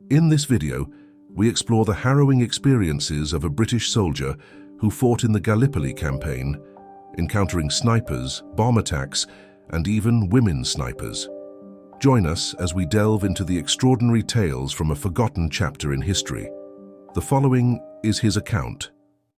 In this video, we explore the harrowing experiences of a British soldier who fought in the Gallipoli campaign, encountering snipers, bomb attacks, and even women snipers. Join us as we delve into the extraordinary tales from a forgotten chapter in history. The following is his account.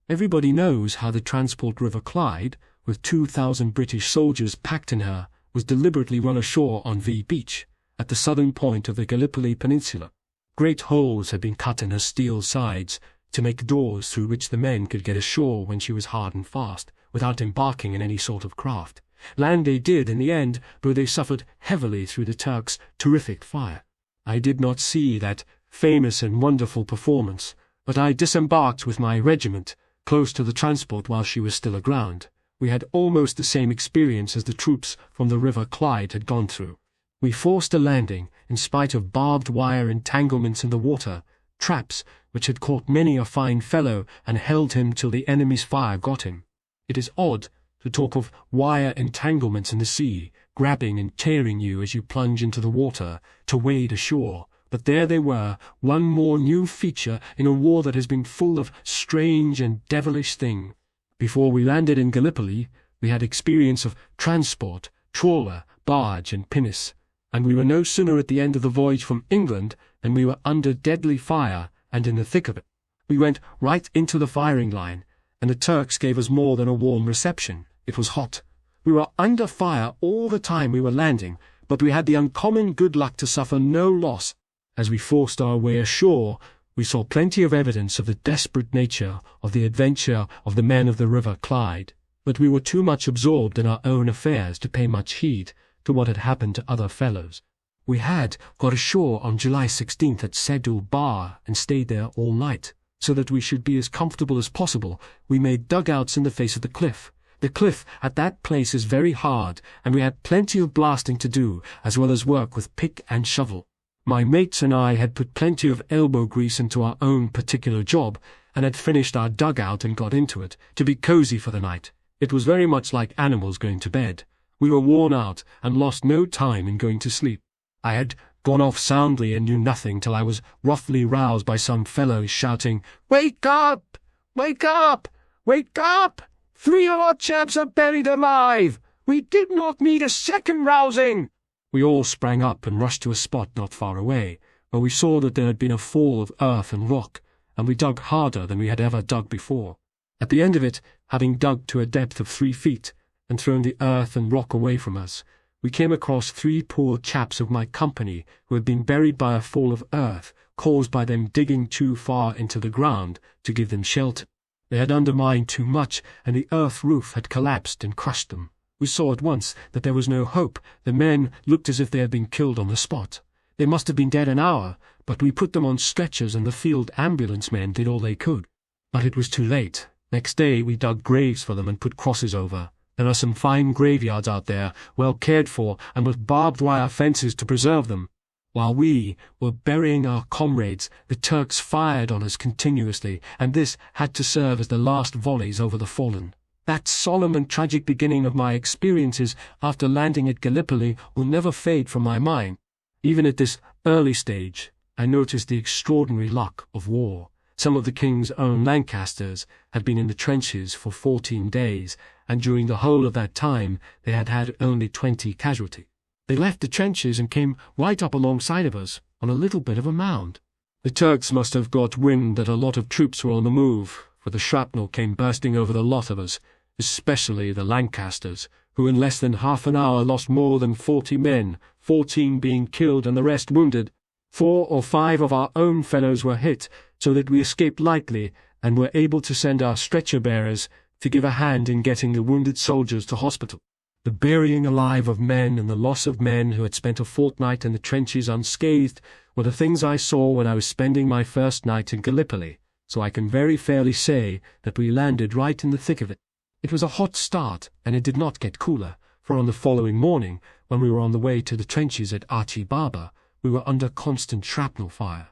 Everybody knows how the transport River Clyde, with 2,000 British soldiers packed in her, was deliberately run ashore on V Beach, at the southern point of the Gallipoli Peninsula. Great holes had been cut in her steel sides to make doors through which the men could get ashore when she was hard and fast, without embarking in any sort of craft. Land they did in the end, though they suffered heavily through the Turks' terrific fire. I did not see that famous and wonderful performance, but I disembarked with my regiment close to the transport while she was still aground. We had almost the same experience as the troops from the River Clyde had gone through. We forced a landing, in spite of barbed wire entanglements in the water, traps which had caught many a fine fellow and held him till the enemy's fire got him. It is odd to talk of wire entanglements in the sea, grabbing and tearing you as you plunge into the water to wade ashore, but there they were, one more new feature in a war that has been full of strange and devilish things. Before we landed in Gallipoli, we had experience of transport, trawler, barge and pinnace, and we were no sooner at the end of the voyage from England than we were under deadly fire and in the thick of it. We went right into the firing line, and the Turks gave us more than a warm reception. It was hot. We were under fire all the time we were landing, but we had the uncommon good luck to suffer no loss. As we forced our way ashore, we saw plenty of evidence of the desperate nature of the adventure of the men of the River Clyde, but we were too much absorbed in our own affairs to pay much heed to what had happened to other fellows. We had got ashore on July 16th at Sedul Bar and stayed there all night. So that we should be as comfortable as possible, we made dugouts in the face of the cliff. The cliff at that place is very hard, and we had plenty of blasting to do, as well as work with pick and shovel. My mates and I had put plenty of elbow grease into our own particular job, and had finished our dugout and got into it, to be cosy for the night. It was very much like animals going to bed. We were worn out, and lost no time in going to sleep. I had gone off soundly and knew nothing till I was roughly roused by some fellows shouting, "Wake up! Wake up! Wake up! 3 of our chaps are buried alive! We did not need a second rousing!" We all sprang up and rushed to a spot not far away, where we saw that there had been a fall of earth and rock, and we dug harder than we had ever dug before. At the end of it, having dug to a depth of 3 feet, and thrown the earth and rock away from us, we came across 3 poor chaps of my company who had been buried by a fall of earth caused by them digging too far into the ground to give them shelter. They had undermined too much, and the earth roof had collapsed and crushed them. We saw at once that there was no hope. The men looked as if they had been killed on the spot. They must have been dead an hour, but we put them on stretchers and the field ambulance men did all they could. But it was too late. Next day we dug graves for them and put crosses over. There are some fine graveyards out there, well cared for, and with barbed wire fences to preserve them. While we were burying our comrades, the Turks fired on us continuously, and this had to serve as the last volleys over the fallen. That solemn and tragic beginning of my experiences after landing at Gallipoli will never fade from my mind. Even at this early stage, I noticed the extraordinary luck of war. Some of the King's own Lancasters had been in the trenches for 14 days, and during the whole of that time they had had only 20 casualties. They left the trenches and came right up alongside of us, on a little bit of a mound. The Turks must have got wind that a lot of troops were on the move, for the shrapnel came bursting over the lot of us, especially the Lancasters, who in less than half an hour lost more than 40 men, 14 being killed and the rest wounded. 4 or 5 of our own fellows were hit, so that we escaped lightly and were able to send our stretcher-bearers to give a hand in getting the wounded soldiers to hospital. The burying alive of men and the loss of men who had spent a fortnight in the trenches unscathed were the things I saw when I was spending my first night in Gallipoli, so I can very fairly say that we landed right in the thick of it. It was a hot start, and it did not get cooler, for on the following morning, when we were on the way to the trenches at Archie Barber, we were under constant shrapnel fire.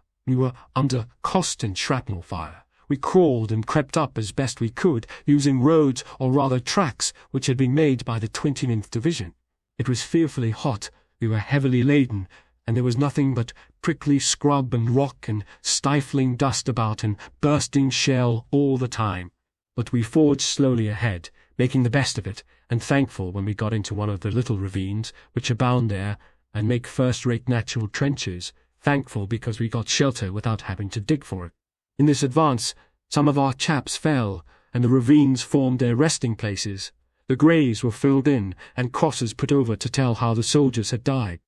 We crawled and crept up as best we could, using roads, or rather tracks, which had been made by the 29th Division. It was fearfully hot, we were heavily laden, and there was nothing but prickly scrub and rock and stifling dust about and bursting shell all the time. But we forged slowly ahead, making the best of it, and thankful when we got into one of the little ravines which abound there and make first-rate natural trenches, thankful because we got shelter without having to dig for it. In this advance, some of our chaps fell, and the ravines formed their resting places. The graves were filled in, and crosses put over to tell how the soldiers had died.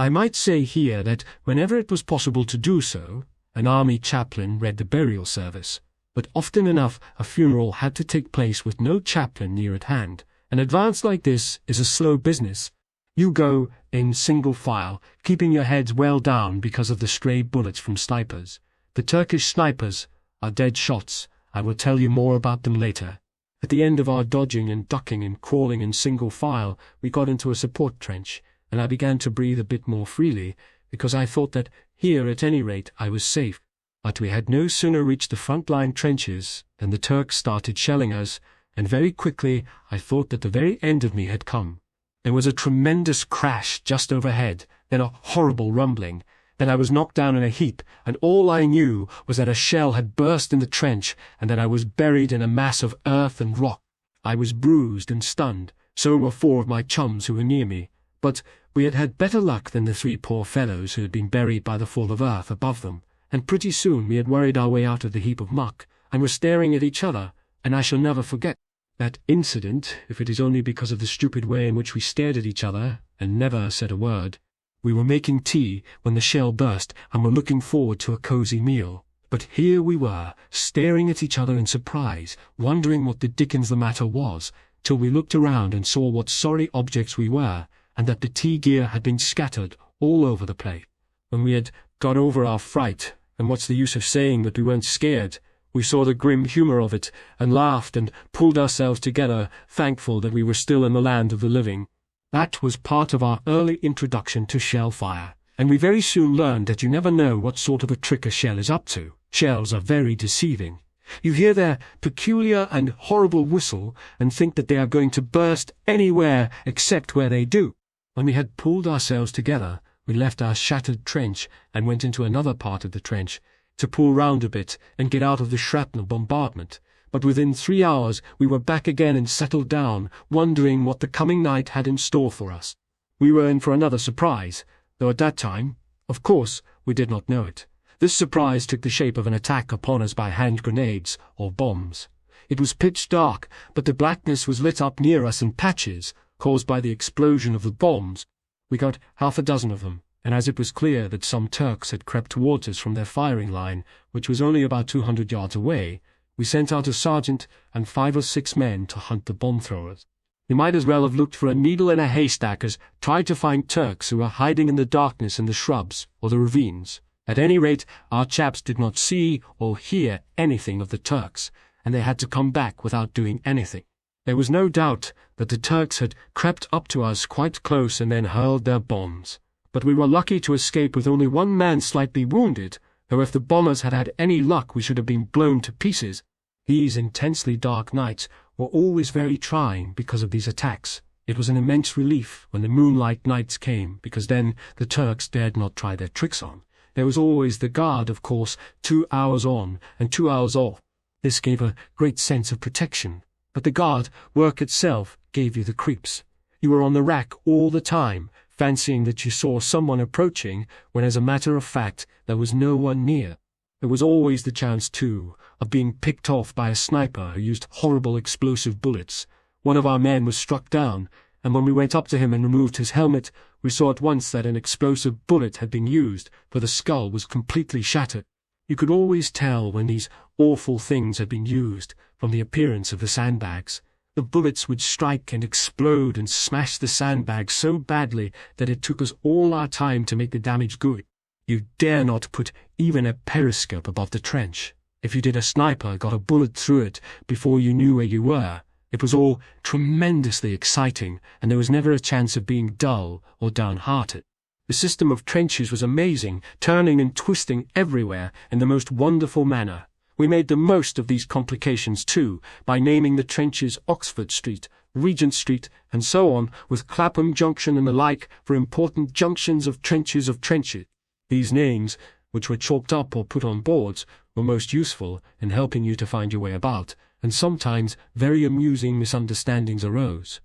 I might say here that whenever it was possible to do so, an army chaplain read the burial service, but often enough a funeral had to take place with no chaplain near at hand. An advance like this is a slow business. You go in single file, keeping your heads well down because of the stray bullets from snipers. The Turkish snipers are dead shots. I will tell you more about them later. At the end of our dodging and ducking and crawling in single file, we got into a support trench, and I began to breathe a bit more freely, because I thought that here at any rate I was safe. But we had no sooner reached the front-line trenches than the Turks started shelling us, and very quickly I thought that the very end of me had come. There was a tremendous crash just overhead, then a horrible rumbling. Then I was knocked down in a heap, and all I knew was that a shell had burst in the trench and that I was buried in a mass of earth and rock. I was bruised and stunned, so were 4 of my chums who were near me, but we had had better luck than the 3 poor fellows who had been buried by the fall of earth above them, and pretty soon we had worried our way out of the heap of muck, and were staring at each other, and I shall never forget that incident, if it is only because of the stupid way in which we stared at each other and never said a word. We were making tea when the shell burst and were looking forward to a cosy meal. But here we were, staring at each other in surprise, wondering what the dickens the matter was, till we looked around and saw what sorry objects we were, and that the tea gear had been scattered all over the place. When we had got over our fright, and what's the use of saying that we weren't scared, we saw the grim humour of it, and laughed and pulled ourselves together, thankful that we were still in the land of the living. That was part of our early introduction to shell fire, and we very soon learned that you never know what sort of a trick a shell is up to. Shells are very deceiving. You hear their peculiar and horrible whistle and think that they are going to burst anywhere except where they do. When we had pulled ourselves together, we left our shattered trench and went into another part of the trench to pull round a bit and get out of the shrapnel bombardment. But within 3 hours we were back again and settled down, wondering what the coming night had in store for us. We were in for another surprise, though at that time, of course, we did not know it. This surprise took the shape of an attack upon us by hand grenades, or bombs. It was pitch dark, but the blackness was lit up near us in patches, caused by the explosion of the bombs. We got 6 of them, and as it was clear that some Turks had crept towards us from their firing line, which was only about 200 yards away, we sent out a sergeant and 5 or 6 men to hunt the bomb-throwers. We might as well have looked for a needle in a haystack as tried to find Turks who were hiding in the darkness in the shrubs or the ravines. At any rate, our chaps did not see or hear anything of the Turks, and they had to come back without doing anything. There was no doubt that the Turks had crept up to us quite close and then hurled their bombs. But we were lucky to escape with only 1 man slightly wounded, though if the bombers had had any luck we should have been blown to pieces. These intensely dark nights were always very trying because of these attacks. It was an immense relief when the moonlight nights came, because then the Turks dared not try their tricks on. There was always the guard, of course, 2 hours on and 2 hours off. This gave a great sense of protection. But the guard work itself gave you the creeps. You were on the rack all the time, fancying that you saw someone approaching, when as a matter of fact there was no one near. There was always the chance, too, of being picked off by a sniper who used horrible explosive bullets. One of our men was struck down, and when we went up to him and removed his helmet, we saw at once that an explosive bullet had been used, for the skull was completely shattered. You could always tell when these awful things had been used from the appearance of the sandbags. The bullets would strike and explode and smash the sandbags so badly that it took us all our time to make the damage good. You dare not put even a periscope above the trench. If you did, a sniper got a bullet through it before you knew where you were. It was all tremendously exciting, and there was never a chance of being dull or downhearted. The system of trenches was amazing, turning and twisting everywhere in the most wonderful manner. We made the most of these complications too, by naming the trenches Oxford Street, Regent Street, and so on, with Clapham Junction and the like, for important junctions of trenches of trenches. These names, which were chalked up or put on boards, were most useful in helping you to find your way about, and sometimes very amusing misunderstandings arose.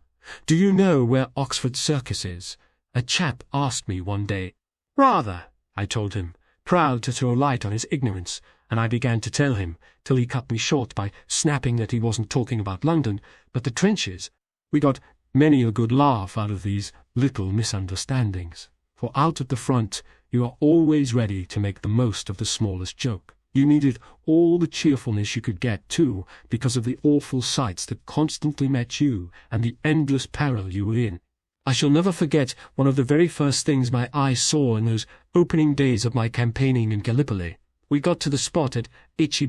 "Do you know where Oxford Circus is?" a chap asked me one day. "Rather," I told him, proud to throw light on his ignorance, and I began to tell him, till he cut me short by snapping that he wasn't talking about London, but the trenches. We got many a good laugh out of these little misunderstandings, for out at the front you are always ready to make the most of the smallest joke. You needed all the cheerfulness you could get, too, because of the awful sights that constantly met you and the endless peril you were in. I shall never forget one of the very first things my eyes saw in those opening days of my campaigning in Gallipoli. We got to the spot at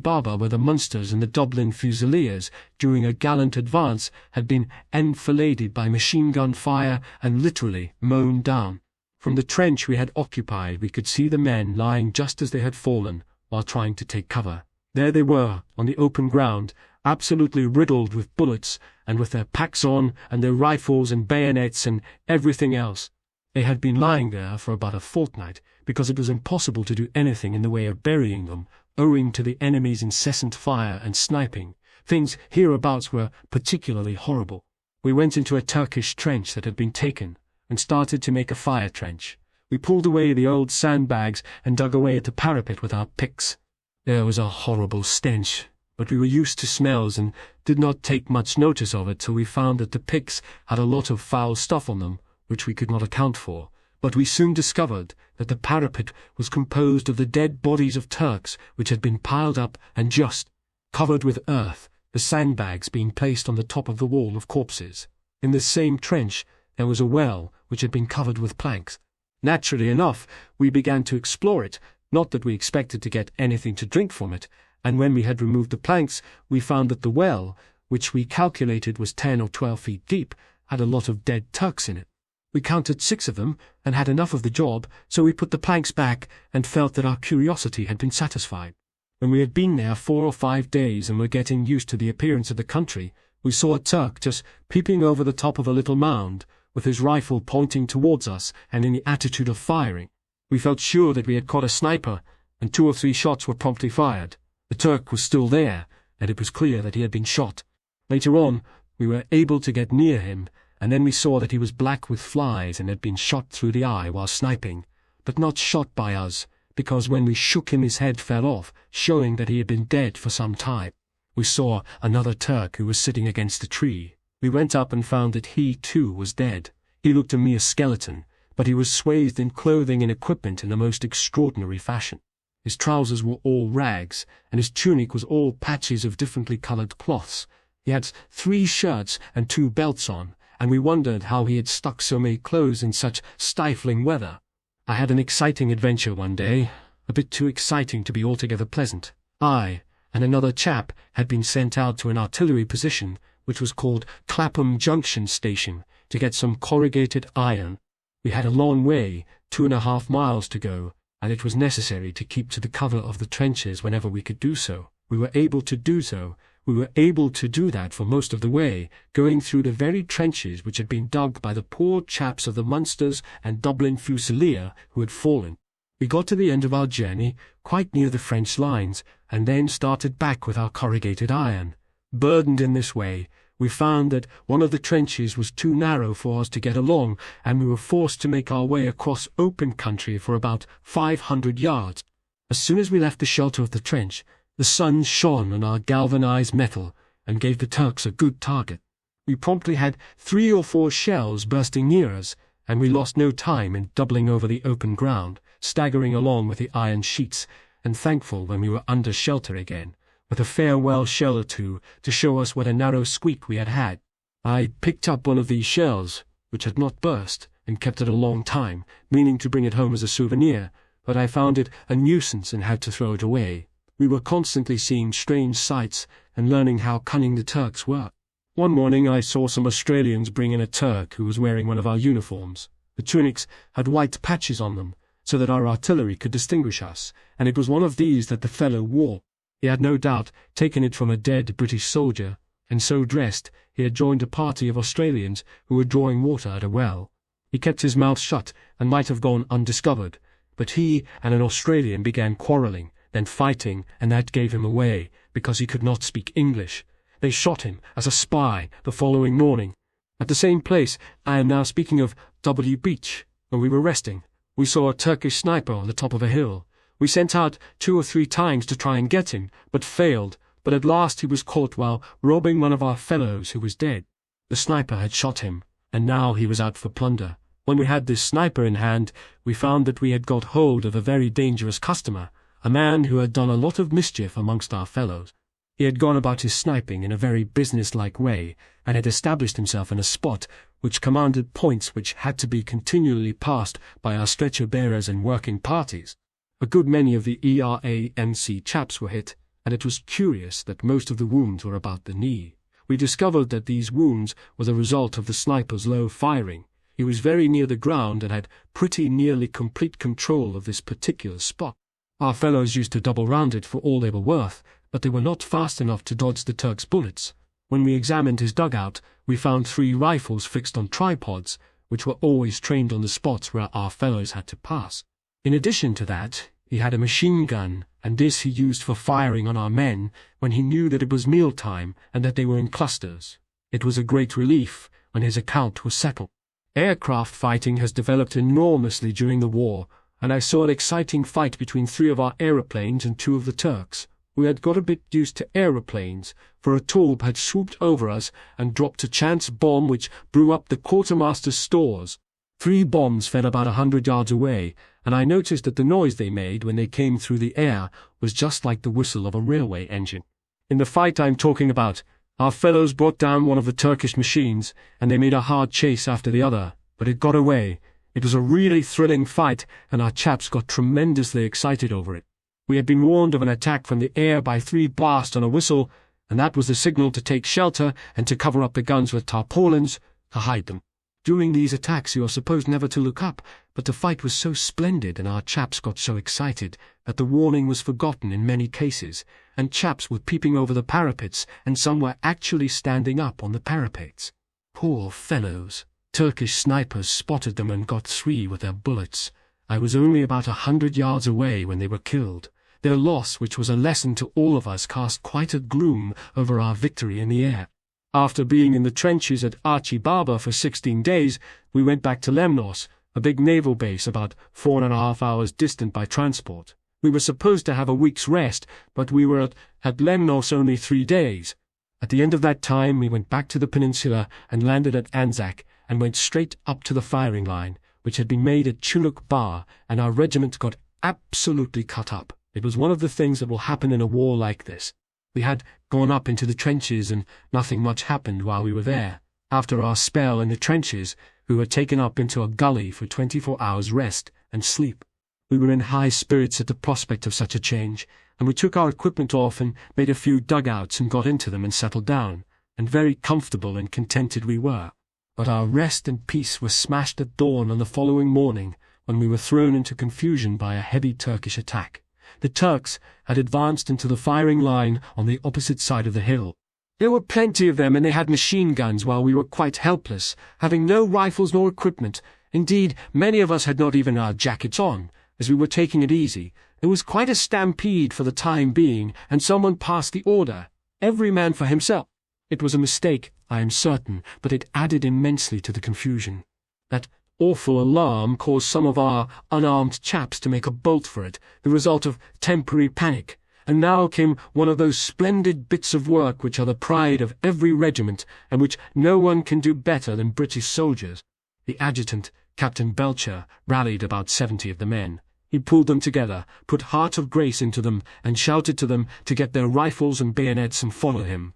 Baba where the Munsters and the Dublin Fusiliers, during a gallant advance, had been enfiladed by machine-gun fire and literally mown down. From the trench we had occupied we could see the men lying just as they had fallen, while trying to take cover. There they were, on the open ground, absolutely riddled with bullets, and with their packs on, and their rifles and bayonets and everything else. They had been lying there for about a fortnight, because it was impossible to do anything in the way of burying them, owing to the enemy's incessant fire and sniping. Things hereabouts were particularly horrible. We went into a Turkish trench that had been taken, and started to make a fire trench. We pulled away the old sandbags and dug away at the parapet with our picks. There was a horrible stench, but we were used to smells and did not take much notice of it till we found that the picks had a lot of foul stuff on them, which we could not account for. But we soon discovered that the parapet was composed of the dead bodies of Turks which had been piled up and just covered with earth, the sandbags being placed on the top of the wall of corpses. In this same trench there was a well which had been covered with planks. Naturally enough, we began to explore it, not that we expected to get anything to drink from it, and when we had removed the planks, we found that the well, which we calculated was 10 or 12 feet deep, had a lot of dead Turks in it. We counted 6 of them, and had enough of the job, so we put the planks back, and felt that our curiosity had been satisfied. When we had been there 4 or 5 days, and were getting used to the appearance of the country, we saw a Turk just peeping over the top of a little mound, with his rifle pointing towards us, and in the attitude of firing. We felt sure that we had caught a sniper, and 2 or 3 shots were promptly fired. The Turk was still there, and it was clear that he had been shot. Later on, we were able to get near him, and then we saw that he was black with flies and had been shot through the eye while sniping, but not shot by us, because when we shook him his head fell off, showing that he had been dead for some time. We saw another Turk who was sitting against a tree. We went up and found that he, too, was dead. He looked a mere skeleton, but he was swathed in clothing and equipment in the most extraordinary fashion. His trousers were all rags, and his tunic was all patches of differently coloured cloths. He had 3 shirts and 2 belts on, and we wondered how he had stuck so many clothes in such stifling weather. I had an exciting adventure one day, a bit too exciting to be altogether pleasant. I and another chap had been sent out to an artillery position, which was called Clapham Junction Station, to get some corrugated iron. We had a long way, 2.5 miles to go, and it was necessary to keep to the cover of the trenches whenever we could do so. We were able to do so. We were able to do that for most of the way, going through the very trenches which had been dug by the poor chaps of the Munsters and Dublin Fusilier who had fallen. We got to the end of our journey, quite near the French lines, and then started back with our corrugated iron. Burdened in this way, we found that one of the trenches was too narrow for us to get along, and we were forced to make our way across open country for about 500 yards. As soon as we left the shelter of the trench, the sun shone on our galvanized metal and gave the Turks a good target. We promptly had 3 or 4 shells bursting near us, and we lost no time in doubling over the open ground, staggering along with the iron sheets, and thankful when we were under shelter again, with a farewell shell or 2 to show us what a narrow squeak we had had. I picked up one of these shells, which had not burst, and kept it a long time, meaning to bring it home as a souvenir, but I found it a nuisance and had to throw it away. We were constantly seeing strange sights and learning how cunning the Turks were. One morning I saw some Australians bring in a Turk who was wearing one of our uniforms. The tunics had white patches on them, so that our artillery could distinguish us, and it was one of these that the fellow wore. He had no doubt taken it from a dead British soldier, and so dressed he had joined a party of Australians who were drawing water at a well. He kept his mouth shut and might have gone undiscovered, but he and an Australian began quarrelling, then fighting, and that gave him away, because he could not speak English. They shot him as a spy the following morning. At the same place, I am now speaking of W Beach, when we were resting. We saw a Turkish sniper on the top of a hill. We sent out 2 or 3 times to try and get him, but failed, but at last he was caught while robbing one of our fellows who was dead. The sniper had shot him, and now he was out for plunder. When we had this sniper in hand, we found that we had got hold of a very dangerous customer, a man who had done a lot of mischief amongst our fellows. He had gone about his sniping in a very business-like way, and had established himself in a spot which commanded points which had to be continually passed by our stretcher-bearers and working parties. A good many of the ERAMC chaps were hit, and it was curious that most of the wounds were about the knee. We discovered that these wounds were the result of the sniper's low firing. He was very near the ground and had pretty nearly complete control of this particular spot. Our fellows used to double-round it for all they were worth, but they were not fast enough to dodge the Turk's bullets. When we examined his dugout, we found 3 rifles fixed on tripods, which were always trained on the spots where our fellows had to pass. In addition to that, he had a machine gun, and this he used for firing on our men when he knew that it was mealtime and that they were in clusters. It was a great relief when his account was settled. Aircraft fighting has developed enormously during the war, and I saw an exciting fight between 3 of our aeroplanes and 2 of the Turks. We had got a bit used to aeroplanes, for a Taube had swooped over us and dropped a chance bomb which blew up the quartermaster's stores. 3 bombs fell about 100 yards away, and I noticed that the noise they made when they came through the air was just like the whistle of a railway engine. In the fight I'm talking about, our fellows brought down one of the Turkish machines, and they made a hard chase after the other, but it got away. It was a really thrilling fight, and our chaps got tremendously excited over it. We had been warned of an attack from the air by 3 blasts on a whistle, and that was the signal to take shelter and to cover up the guns with tarpaulins to hide them. During these attacks you are supposed never to look up, but the fight was so splendid and our chaps got so excited that the warning was forgotten in many cases, and chaps were peeping over the parapets, and some were actually standing up on the parapets. Poor fellows! Turkish snipers spotted them and got 3 with their bullets. I was only about 100 yards away when they were killed. Their loss, which was a lesson to all of us, cast quite a gloom over our victory in the air. After being in the trenches at Archie Baba for 16 days, we went back to Lemnos, a big naval base about 4.5 hours distant by transport. We were supposed to have a week's rest, but we were at Lemnos only 3 days. At the end of that time, we went back to the peninsula and landed at Anzac and went straight up to the firing line, which had been made at Chuluk Bar, and our regiment got absolutely cut up. It was one of the things that will happen in a war like this. We had gone up into the trenches and nothing much happened while we were there. After our spell in the trenches, we were taken up into a gully for 24 hours rest and sleep. We were in high spirits at the prospect of such a change, and we took our equipment off and made a few dugouts and got into them and settled down, and very comfortable and contented we were. But our rest and peace were smashed at dawn on the following morning, when we were thrown into confusion by a heavy Turkish attack. The Turks had advanced into the firing line on the opposite side of the hill. There were plenty of them, and they had machine guns, while we were quite helpless, having no rifles nor equipment. Indeed, many of us had not even our jackets on, as we were taking it easy. It was quite a stampede for the time being, and someone passed the order, every man for himself. It was a mistake, I am certain, but it added immensely to the confusion. That awful alarm caused some of our unarmed chaps to make a bolt for it, the result of temporary panic. And now came one of those splendid bits of work which are the pride of every regiment, and which no one can do better than British soldiers. The adjutant, Captain Belcher, rallied about 70 of the men. He pulled them together, put heart of grace into them, and shouted to them to get their rifles and bayonets and follow him.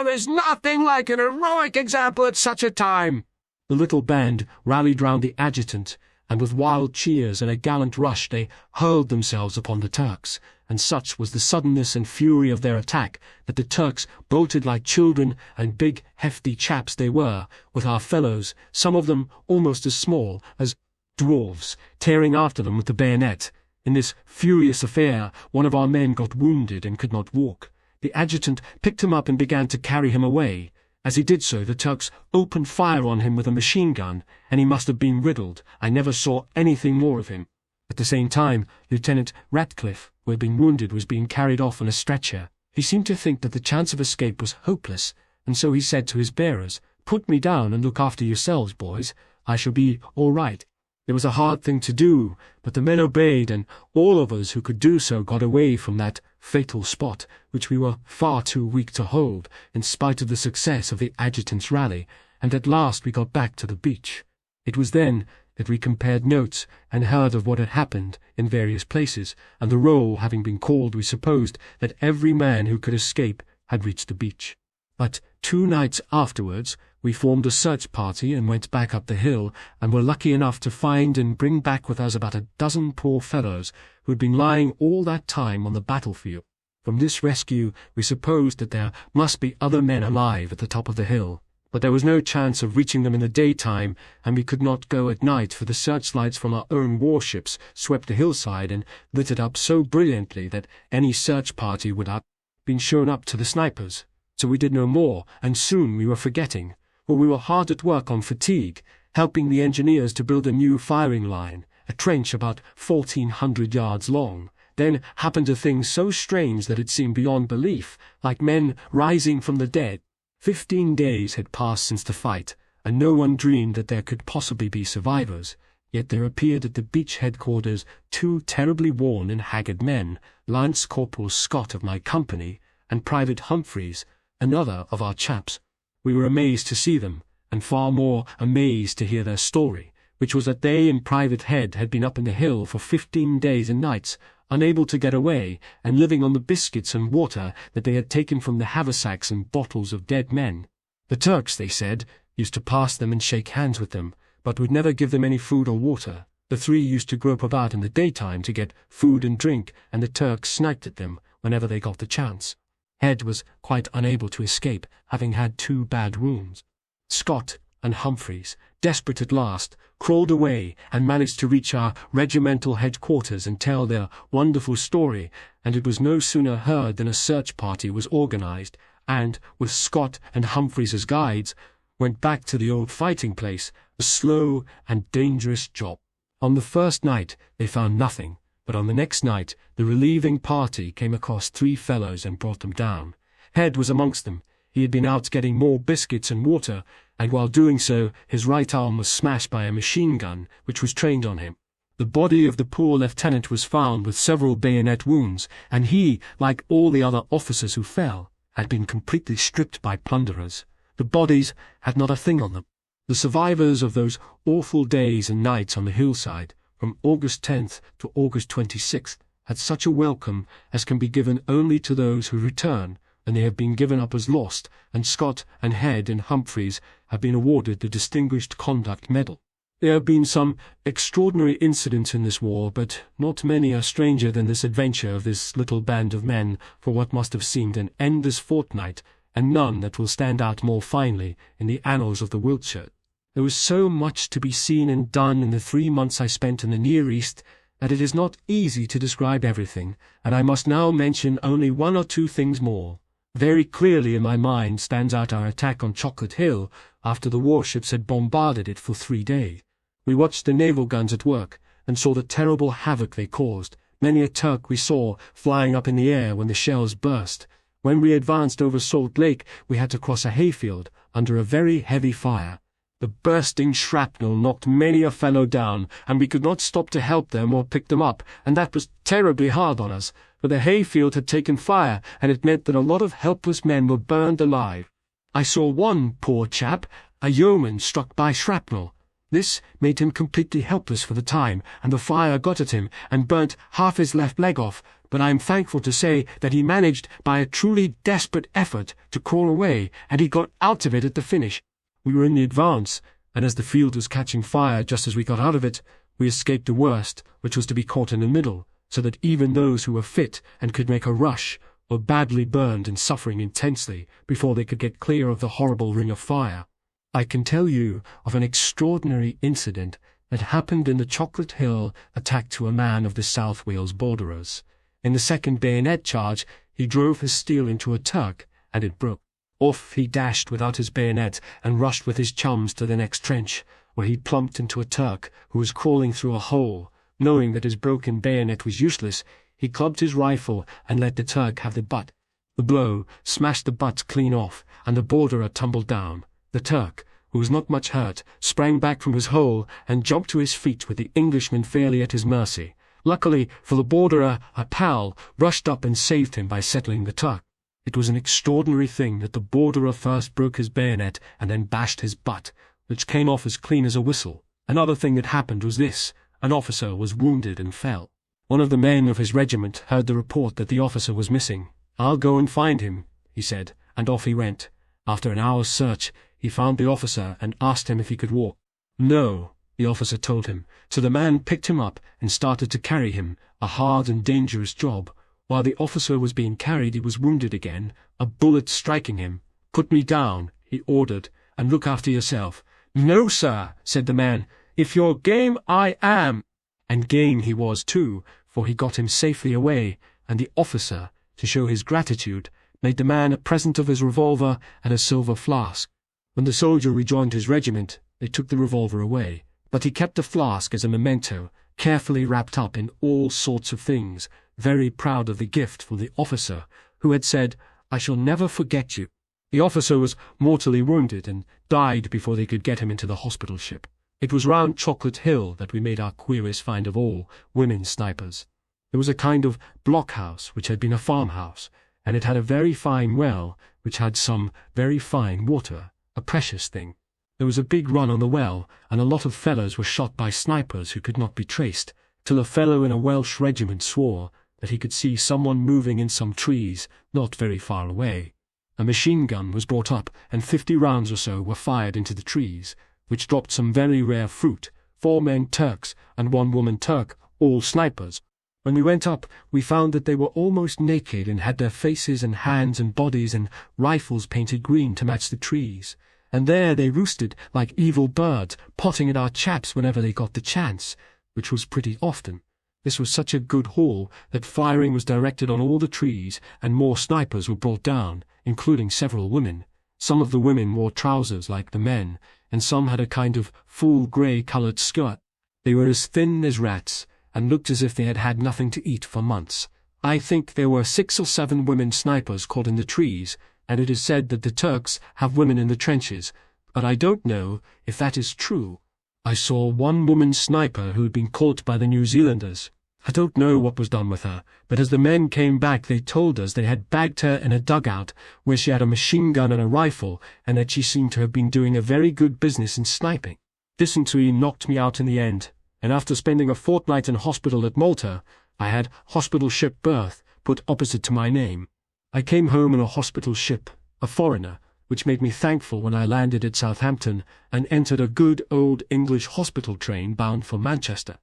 There's nothing like an heroic example at such a time. The little band rallied round the adjutant, and with wild cheers and a gallant rush they hurled themselves upon the Turks, and such was the suddenness and fury of their attack that the Turks bolted like children, and big, hefty chaps they were, with our fellows, some of them almost as small as dwarfs, tearing after them with the bayonet. In this furious affair, one of our men got wounded and could not walk. The adjutant picked him up and began to carry him away. As he did so, the Turks opened fire on him with a machine gun, and he must have been riddled. I never saw anything more of him. At the same time, Lieutenant Ratcliffe, who had been wounded, was being carried off on a stretcher. He seemed to think that the chance of escape was hopeless, and so he said to his bearers, "Put me down and look after yourselves, boys. I shall be all right." It was a hard thing to do, but the men obeyed, and all of us who could do so got away from that fatal spot, which we were far too weak to hold, in spite of the success of the adjutant's rally, and at last we got back to the beach. It was then that we compared notes and heard of what had happened in various places, and the roll having been called, we supposed that every man who could escape had reached the beach. But 2 nights afterwards, we formed a search party and went back up the hill, and were lucky enough to find and bring back with us about a dozen poor fellows who had been lying all that time on the battlefield. From this rescue we supposed that there must be other men alive at the top of the hill, but there was no chance of reaching them in the daytime, and we could not go at night, for the searchlights from our own warships swept the hillside and lit it up so brilliantly that any search party would have been shown up to the snipers. So we did no more, and soon we were forgetting, for we were hard at work on fatigue, helping the engineers to build a new firing line, a trench about 1,400 yards long. Then happened a thing so strange that it seemed beyond belief, like men rising from the dead. 15 days had passed since the fight, and no one dreamed that there could possibly be survivors. Yet there appeared at the beach headquarters 2 terribly worn and haggard men, Lance Corporal Scott of my company, and Private Humphreys, another of our chaps. We were amazed to see them, and far more amazed to hear their story, which was that they and Private Head had been up in the hill for 15 days and nights, unable to get away, and living on the biscuits and water that they had taken from the haversacks and bottles of dead men. The Turks, they said, used to pass them and shake hands with them, but would never give them any food or water. The 3 used to grope about in the daytime to get food and drink, and the Turks sniped at them whenever they got the chance. Head was quite unable to escape, having had 2 bad wounds. Scott and Humphreys, desperate at last, crawled away and managed to reach our regimental headquarters and tell their wonderful story, and it was no sooner heard than a search party was organized, and, with Scott and Humphreys as guides, went back to the old fighting place, a slow and dangerous job. On the first night they found nothing, but on the next night the relieving party came across 3 fellows and brought them down. Head was amongst them. He had been out getting more biscuits and water, and while doing so his right arm was smashed by a machine gun which was trained on him. The body of the poor lieutenant was found with several bayonet wounds, and he, like all the other officers who fell, had been completely stripped by plunderers. The bodies had not a thing on them. The survivors of those awful days and nights on the hillside, from August 10th to August 26th, had such a welcome as can be given only to those who return, and they have been given up as lost, and Scott and Head and Humphreys have been awarded the Distinguished Conduct Medal. There have been some extraordinary incidents in this war, but not many are stranger than this adventure of this little band of men for what must have seemed an endless fortnight, and none that will stand out more finely in the annals of the Wiltshire. There was so much to be seen and done in the 3 months I spent in the Near East that it is not easy to describe everything, and I must now mention only 1 or 2 things more. Very clearly in my mind stands out our attack on Chocolate Hill after the warships had bombarded it for 3 days. We watched the naval guns at work and saw the terrible havoc they caused. Many a Turk we saw flying up in the air when the shells burst. When we advanced over Salt Lake, we had to cross a hayfield under a very heavy fire. The bursting shrapnel knocked many a fellow down, and we could not stop to help them or pick them up, and that was terribly hard on us, for the hayfield had taken fire, and it meant that a lot of helpless men were burned alive. I saw one poor chap, a yeoman, struck by shrapnel. This made him completely helpless for the time, and the fire got at him and burnt half his left leg off, but I am thankful to say that he managed, by a truly desperate effort, to crawl away, and he got out of it at the finish. We were in the advance, and as the field was catching fire just as we got out of it, we escaped the worst, which was to be caught in the middle, so that even those who were fit and could make a rush were badly burned and suffering intensely before they could get clear of the horrible ring of fire. I can tell you of an extraordinary incident that happened in the Chocolate Hill attack to a man of the South Wales Borderers. In the second bayonet charge, he drove his steel into a Turk, and it broke. Off he dashed without his bayonet and rushed with his chums to the next trench, where he plumped into a Turk who was crawling through a hole, Knowing that his broken bayonet was useless, he clubbed his rifle and let the Turk have the butt. The blow smashed the butt clean off, and the borderer tumbled down. The Turk, who was not much hurt, sprang back from his hole and jumped to his feet with the Englishman fairly at his mercy. Luckily for the borderer, a pal rushed up and saved him by settling the Turk. It was an extraordinary thing that the borderer first broke his bayonet and then bashed his butt, which came off as clean as a whistle. Another thing that happened was this: an officer was wounded and fell. One of the men of his regiment heard the report that the officer was missing. "I'll go and find him," he said, and off he went. After an hour's search, he found the officer and asked him if he could walk. "No," the officer told him, so the man picked him up and started to carry him, a hard and dangerous job. While the officer was being carried, he was wounded again, a bullet striking him. "Put me down," he ordered, "and look after yourself." "No, sir," said the man. "If you're game, I am." And game he was too, for he got him safely away, and the officer, to show his gratitude, made the man a present of his revolver and a silver flask. When the soldier rejoined his regiment, they took the revolver away, but he kept the flask as a memento, carefully wrapped up in all sorts of things, very proud of the gift from the officer, who had said, "I shall never forget you." The officer was mortally wounded and died before they could get him into the hospital ship. It was round Chocolate Hill that we made our queerest find of all, women snipers. There was a kind of blockhouse which had been a farmhouse, and it had a very fine well which had some very fine water, a precious thing. There was a big run on the well, and a lot of fellows were shot by snipers who could not be traced, till a fellow in a Welsh regiment swore that he could see someone moving in some trees not very far away. A machine gun was brought up, and 50 rounds or so were fired into the trees, which dropped some very rare fruit, 4 men Turks and 1 woman Turk, all snipers. When we went up, we found that they were almost naked and had their faces and hands and bodies and rifles painted green to match the trees. And there they roosted like evil birds, potting at our chaps whenever they got the chance, which was pretty often. This was such a good haul that firing was directed on all the trees, and more snipers were brought down, including several women. Some of the women wore trousers like the men, and some had a kind of full grey-coloured skirt. They were as thin as rats, and looked as if they had had nothing to eat for months. I think there were 6 or 7 women snipers caught in the trees, and it is said that the Turks have women in the trenches, but I don't know if that is true. I saw 1 woman sniper who had been caught by the New Zealanders. I don't know what was done with her, but as the men came back they told us they had bagged her in a dugout where she had a machine gun and a rifle, and that she seemed to have been doing a very good business in sniping. Dysentery knocked me out in the end, and after spending a fortnight in hospital at Malta, I had hospital ship berth put opposite to my name. I came home in a hospital ship, a foreigner, which made me thankful when I landed at Southampton and entered a good old English hospital train bound for Manchester.